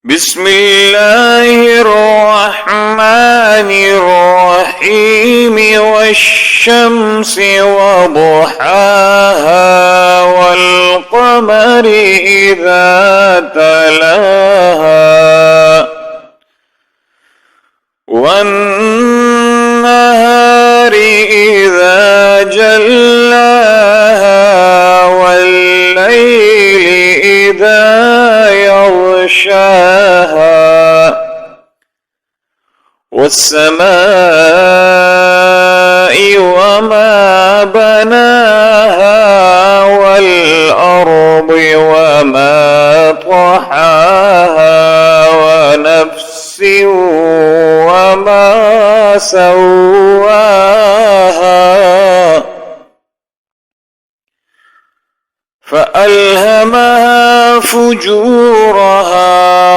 بسم الله الرحمن الرحيم والشمس وضحاها والقمر إذا تلاها والنهار إذا جلاها والليل إذا يغشاها والسماء وما بناها والأرض وما طحاها ونفس وما سواها فألهمها فجورها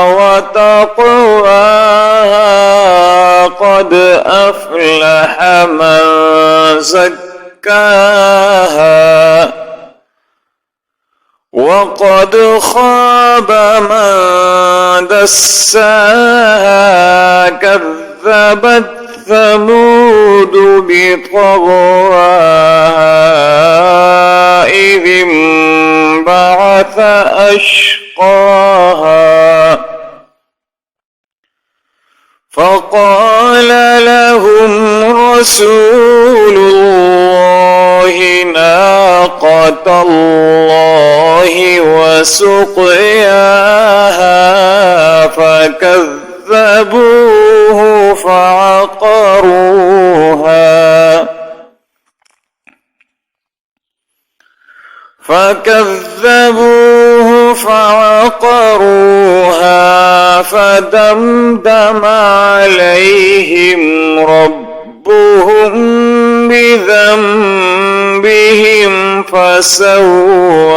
وتقواها قد أفلح من زكاها وقد خاب من دساها كذبت ثمود بطغواها إذ انبعث أشقاها فقال لهم رسول الله ناقة الله وسقياها فكذبوه فعقروها فدمدم عليهم ربهم بذنبهم فسواها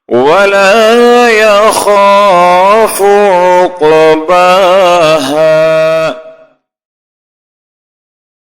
ولا يخاف عقباها.